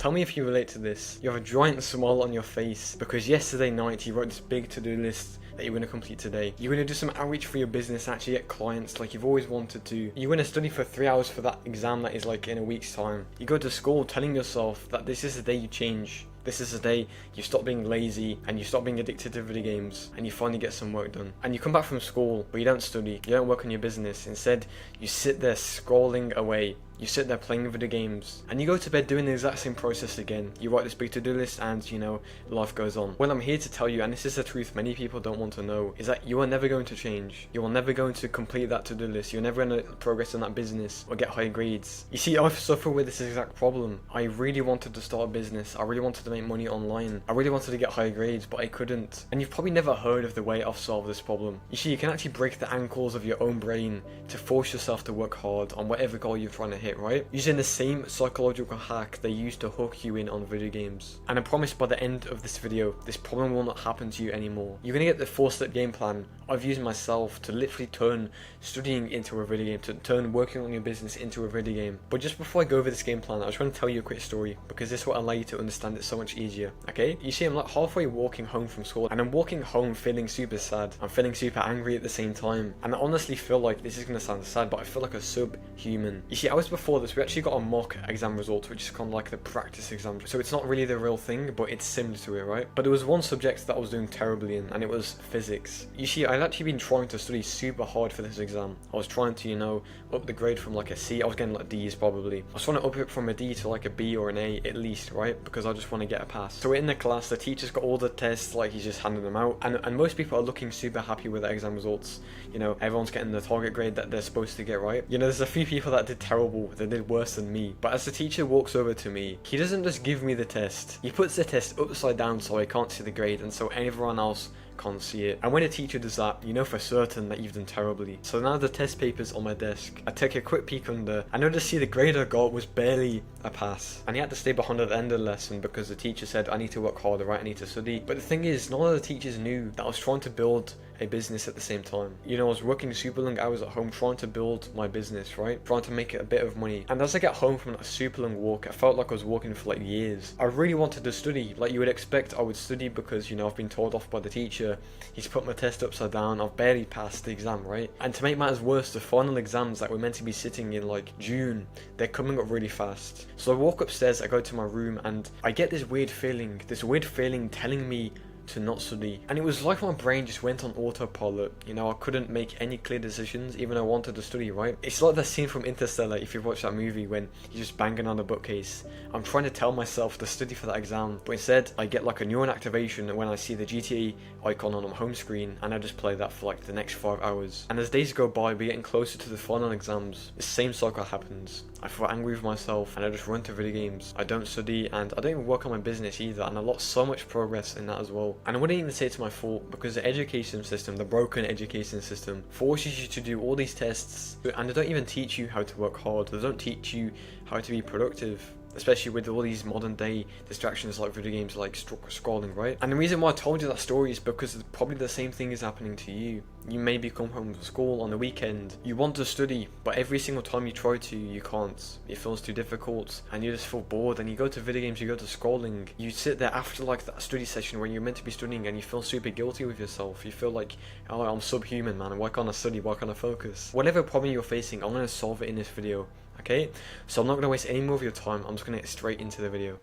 Tell me if you relate to this. You have a giant smile on your face because yesterday night you wrote this big to-do list that you're going to complete today. You're going to do some outreach for your business, actually get clients like you've always wanted to. You're going to study for 3 hours for that exam that is like in a week's time. You go to school telling yourself that this is the day you change. This is the day you stop being lazy and you stop being addicted to video games and you finally get some work done. And you come back from school, but you don't study, you don't work on your business. Instead, you sit there scrolling away. You sit there playing video games and you go to bed doing the exact same process again. You write this big to-do list and, you know, life goes on. Well, I'm here to tell you, and this is the truth many people don't want to know, is that you are never going to change. You are never going to complete that to-do list. You're never going to progress in that business or get high grades. You see, I've suffered with this exact problem. I really wanted to start a business. I really wanted to make money online. I really wanted to get high grades, but I couldn't. And you've probably never heard of the way I've solved this problem. You see, you can actually break the ankles of your own brain to force yourself to work hard on whatever goal you're trying to hit, right? Using the same psychological hack they used to hook you in on video games. And I promise by the end of this video, this problem will not happen to you anymore. You're gonna get the 4-step game plan I've used myself to literally turn studying into a video game, to turn working on your business into a video game. But just before I go over this game plan, I just want to tell you a quick story because this will allow you to understand it so much easier, okay? You see, I'm like halfway walking home from school and I'm walking home feeling super sad. I'm feeling super angry at the same time. And I honestly feel like, this is gonna sound sad, but I feel like a subhuman. You see, hours before this, we actually got a mock exam result, which is kind of like the practice exam. So it's not really the real thing, but it's similar to it, right? But there was one subject that I was doing terribly in, and it was physics. You see, I'd actually been trying to study super hard for this exam. I was trying to, you know, up the grade from like a C. I was getting like D's probably. I was trying to up it from a D to like a B or an A at least, right? Because I just want to get a pass. So in the class, the teacher's got all the tests, like he's just handing them out. And most people are looking super happy with their exam results. You know, everyone's getting the target grade that they're supposed to get, right? You know, there's a few people that did terrible, that did worse than me. But as the teacher walks over to me, he doesn't just give me the test. He puts the test upside down so I can't see the grade and so everyone else can't see it. And when a teacher does that, you know for certain that you've done terribly. So now the test paper's on my desk. I take a quick peek under. I noticed see the grade I got was barely a pass. And he had to stay behind at the end of the lesson because the teacher said I need to work harder, right? I need to study. But the thing is, none of the teachers knew that I was trying to build a business at the same time. You know, I was working super long hours at home trying to build my business, right? Trying to make it a bit of money. And as I get home from that super long walk, I felt like I was walking for like years. I really wanted to study. Like you would expect I would study because, you know, I've been told off by the teacher. He's put my test upside down. I've barely passed the exam, right? And to make matters worse, the final exams that were meant to be sitting in like June, they're coming up really fast. So I walk upstairs, I go to my room and I get this weird feeling telling me to not study. And it was like my brain just went on autopilot. You know, I couldn't make any clear decisions even though I wanted to study, right? It's like that scene from Interstellar, if you've watched that movie, when he's just banging on the bookcase. I'm trying to tell myself to study for that exam, but instead I get like a neuron activation when I see the GTA icon on my home screen and I just play that for like the next 5 hours. And as days go by, we're getting closer to the final exams. The same cycle happens. I feel angry with myself and I just run to video games. I don't study and I don't even work on my business either, and I lost so much progress in that as well. And I wouldn't even say it's my fault because the education system, the broken education system, forces you to do all these tests and they don't even teach you how to work hard. They don't teach you how to be productive. Especially with all these modern day distractions like video games, like scrolling, right? And the reason why I told you that story is because probably the same thing is happening to you. You maybe come home from school on the weekend, you want to study, but every single time you try to, you can't. It feels too difficult and you just feel bored and you go to video games, you go to scrolling. You sit there after like that study session where you're meant to be studying and you feel super guilty with yourself. You feel like, oh, I'm subhuman, man. Why can't I study? Why can't I focus? Whatever problem you're facing, I'm going to solve it in this video. Okay, so I'm not going to waste any more of your time, I'm just going to get straight into the video.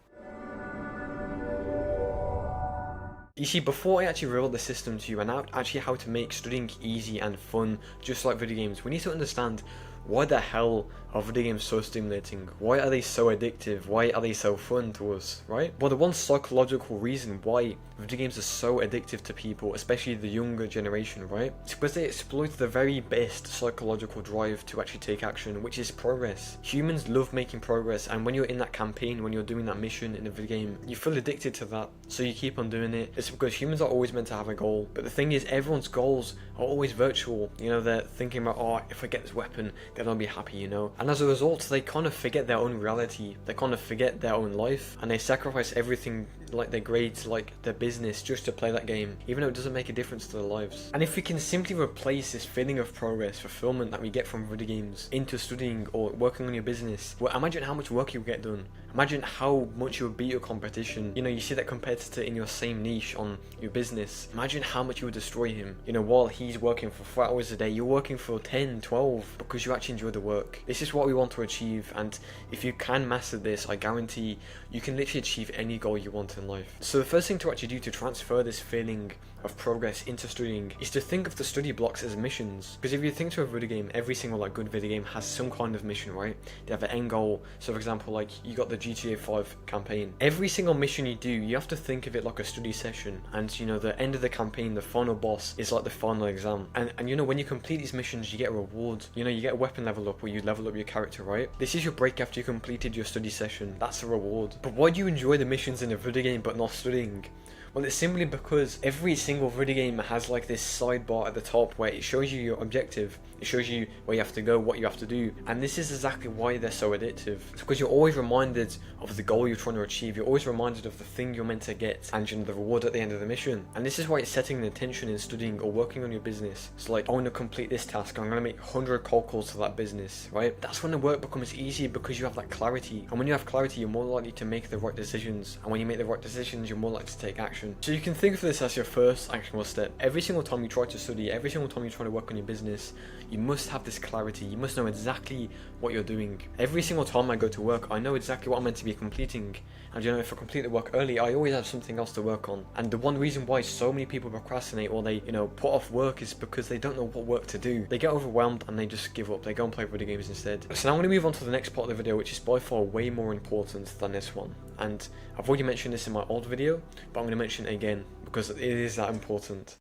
You see, before I actually reveal the system to you and actually how to make studying easy and fun, just like video games, we need to understand why the hell are video games so stimulating? Why are they so addictive? Why are they so fun to us, right? Well, the one psychological reason why video games are so addictive to people, especially the younger generation, right? It's because they exploit the very best psychological drive to actually take action, which is progress. Humans love making progress, and when you're in that campaign, when you're doing that mission in a video game, you feel addicted to that, so you keep on doing it. It's because humans are always meant to have a goal, but the thing is, everyone's goals are always virtual. You know, they're thinking about, oh, if I get this weapon, then I'll be happy, you know? And as a result, they kind of forget their own reality. They kind of forget their own life, and they sacrifice everything like their grades, like their business, just to play that game, even though it doesn't make a difference to their lives. And if we can simply replace this feeling of progress, fulfillment that we get from video games into studying or working on your business, well, imagine how much work you'll get done. Imagine how much you'll beat your competition. You know, you see that competitor in your same niche on your business. Imagine how much you would destroy him. You know, while he's working for 4 hours a day, you're working for 10, 12, because you actually enjoy the work. This is what we want to achieve, and if you can master this, I guarantee you can literally achieve any goal you want in life. So the first thing to actually do to transfer this feeling of progress into studying is to think of the study blocks as missions. Because if you think to a video game, every single like good video game has some kind of mission, right? They have an end goal. So for example, like you got the GTA 5 campaign. Every single mission you do, you have to think of it like a study session. And you know, the end of the campaign, the final boss is like the final exam. And you know, when you complete these missions, you get a reward. You know, you get a weapon level up, or you level up your character, right? This is your break after you completed your study session. That's a reward. But why do you enjoy the missions in a video game but not studying? Well, it's simply because every single video game has like this sidebar at the top where it shows you your objective. It shows you where you have to go, what you have to do. And this is exactly why they're so addictive. It's because you're always reminded of the goal you're trying to achieve. You're always reminded of the thing you're meant to get and you know, the reward at the end of the mission. And this is why it's setting the intention in studying or working on your business. It's like, I want to complete this task. I'm going to make 100 cold calls to that business, right? That's when the work becomes easy because you have that clarity. And when you have clarity, you're more likely to make the right decisions. And when you make the right decisions, you're more likely to take action. So you can think of this as your first actionable step. Every single time you try to study, every single time you try to work on your business, you must have this clarity. You must know exactly what you're doing. Every single time I go to work, I know exactly what I'm meant to be completing. And you know, if I complete the work early, I always have something else to work on. And the one reason why so many people procrastinate or they, you know, put off work is because they don't know what work to do. They get overwhelmed and they just give up. They go and play video games instead. So now I'm going to move on to the next part of the video, which is by far way more important than this one. And I've already mentioned this in my old video, but I'm going to mention it again because it is that important.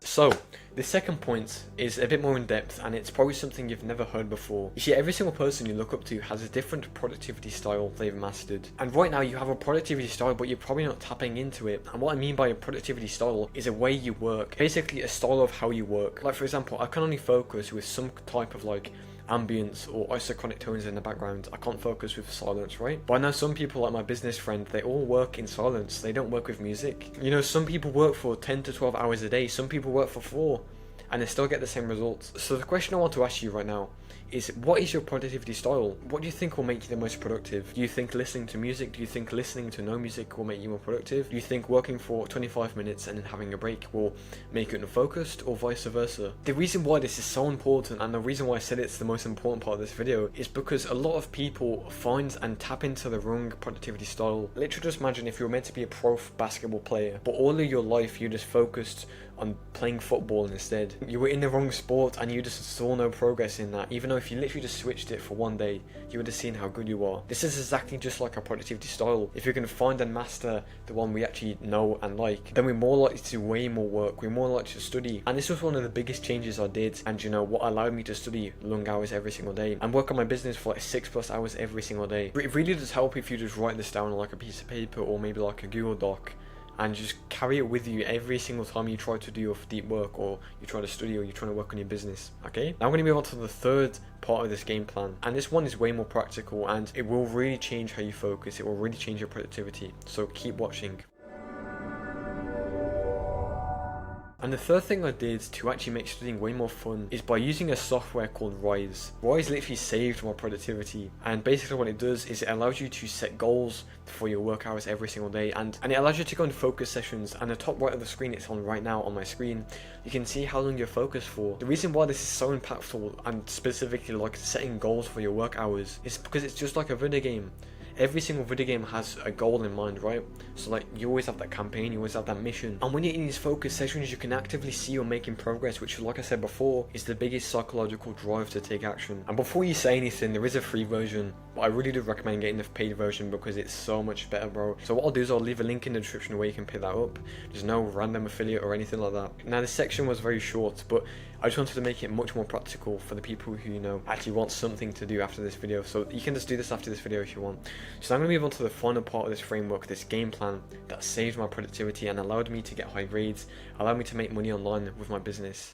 So, the second point is a bit more in depth, and it's probably something you've never heard before. You see, every single person you look up to has a different productivity style they've mastered. And right now you have a productivity style, but you're probably not tapping into it. And what I mean by a productivity style is a way you work. Basically a style of how you work. Like for example, I can only focus with some type of like ambience or isochronic tones in the background. I can't focus with silence, right? But I know some people, like my business friend, they all work in silence. They don't work with music. You know, some people work for 10 to 12 hours a day. Some people work for 4 and they still get the same results. So the question I want to ask you right now is, what is your productivity style? What do you think will make you the most productive? Do you think listening to music? Do you think listening to no music will make you more productive? Do you think working for 25 minutes and then having a break will make you unfocused, or vice versa? The reason why this is so important, and the reason why I said it's the most important part of this video, is because a lot of people find and tap into the wrong productivity style. Literally just imagine if you were meant to be a pro basketball player, but all of your life you just focused on playing football instead. You were in the wrong sport and you just saw no progress in that, even though if you literally just switched it for one day, you would have seen how good you are. This is exactly just like our productivity style. If you can find and master the one we actually know and like, then we're more likely to do way more work, we're more likely to study. And this was one of the biggest changes I did, and you know what allowed me to study long hours every single day and work on my business for like 6+ hours every single day. But it really does help if you just write this down on like a piece of paper or maybe like a Google Doc, and just carry it with you every single time you try to do your deep work, or you try to study, or you're trying to work on your business. Okay, now I'm going to move on to the third part of this game plan, and this one is way more practical and it will really change how you focus. It will really change your productivity, so keep watching. And the third thing I did to actually make studying way more fun is by using a software called RIZE. RIZE literally saved my productivity, and basically what it does is it allows you to set goals for your work hours every single day, and it allows you to go on focus sessions. And the top right of the screen, it's on right now on my screen, you can see how long you're focused for. The reason why this is so impactful, and specifically like setting goals for your work hours, is because it's just like a video game. Every single video game has a goal in mind, right? So like you always have that campaign, you always have that mission, and when you're in these focus sessions you can actively see you're making progress, which like I said before is the biggest psychological drive to take action. And before you say anything, there is a free version, but I really do recommend getting the paid version because it's so much better, bro. So what I'll do is I'll leave a link in the description where you can pick that up. There's no random affiliate or anything like that. Now this section was very short, but I just wanted to make it much more practical for the people who, you know, actually want something to do after this video. So you can just do this after this video if you want. So I'm going to move on to the final part of this framework, this game plan that saved my productivity and allowed me to get high grades, allowed me to make money online with my business.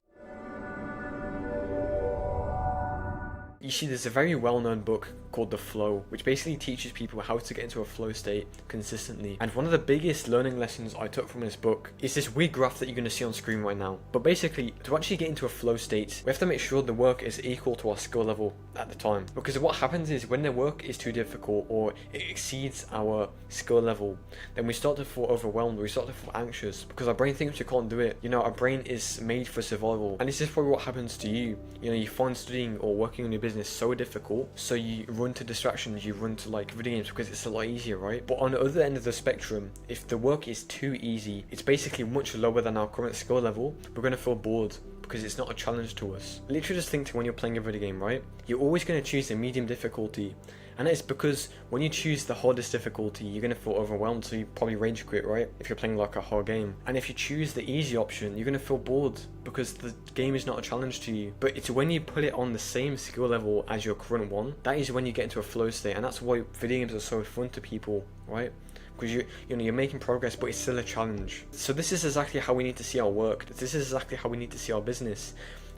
You see, there's a very well-known book called the flow, which basically teaches people how to get into a flow state consistently. And one of the biggest learning lessons I took from this book is this weird graph that you're going to see on screen right now. But basically, to actually get into a flow state, we have to make sure the work is equal to our skill level at the time. Because what happens is when the work is too difficult or it exceeds our skill level, then we start to feel overwhelmed, we start to feel anxious because our brain thinks we can't do it. You know, our brain is made for survival. And this is probably what happens to you. You know, you find studying or working on your business so difficult, so you run to distractions, you run to like video games because it's a lot easier, right? But on the other end of the spectrum, if the work is too easy, it's basically much lower than our current skill level, we're going to feel bored because it's not a challenge to us. Literally just think to when you're playing a video game, right? You're always going to choose the medium difficulty. And it's because when you choose the hardest difficulty, you're going to feel overwhelmed, so you probably rage quit, right? If you're playing like a hard game. And if you choose the easy option, you're going to feel bored because the game is not a challenge to you. But it's when you put it on the same skill level as your current one, that is when you get into a flow state. And that's why video games are so fun to people, right? Because you're making progress, but it's still a challenge. So this is exactly how we need to see our work. This is exactly how we need to see our business.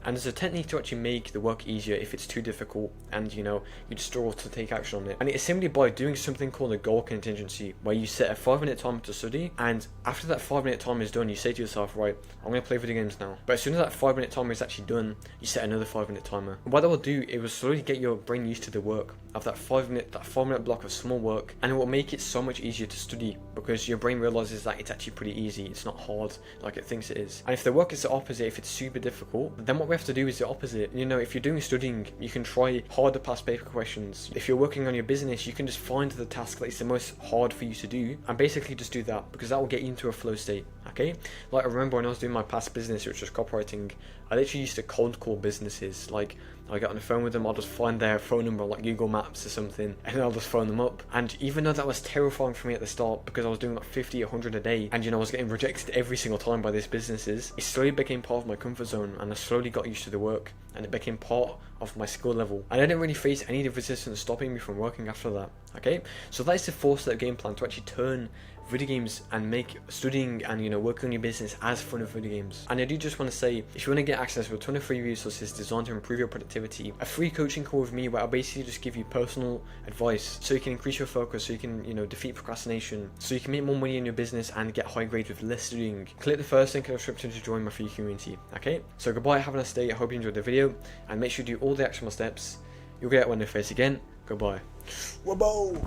And there's a technique to actually make the work easier if it's too difficult and you just struggle to take action on it. And it is simply by doing something called a goal contingency, where you set a 5-minute timer to study, and after that 5-minute timer is done, you say to yourself, right, I'm going to play video games now. But as soon as that 5-minute timer is actually done, you set another 5-minute timer. And what that will do, it will slowly get your brain used to the work of that 5-minute block of small work, and it will make it so much easier to study because your brain realizes that it's actually pretty easy, it's not hard like it thinks it is. And if the work is the opposite, if it's super difficult, then what we have to do is the opposite. If you're doing studying, you can try harder past paper questions. If you're working on your business, you can just find the task that is the most hard for you to do and basically just do that, because that will get you into a flow state. Okay, like I remember when I was doing my past business, which was copywriting, I literally used to cold call businesses. Like, I get on the phone with them, I'll just find their phone number on like Google Maps or something, and then I'll just phone them up. And even though that was terrifying for me at the start, because I was doing like 50, 100 a day, and I was getting rejected every single time by these businesses, it slowly became part of my comfort zone, and I slowly got used to the work, and it became part of my skill level. And I didn't really face any resistance stopping me from working after that. Okay, so that is the 4-step game plan to actually turn video games and make studying and working on your business as fun as video games. And I do just want to say, if you want to get access to a ton of free resources designed to improve your productivity, a free coaching call with me where I'll basically just give you personal advice so you can increase your focus, so you can defeat procrastination, so you can make more money in your business and get high grades with less studying, click the first link in the description to join my free community. Okay, so goodbye, have a nice day, I hope you enjoyed the video, and make sure you do all the actionable steps. You'll get it when they face again. Goodbye. Whoa.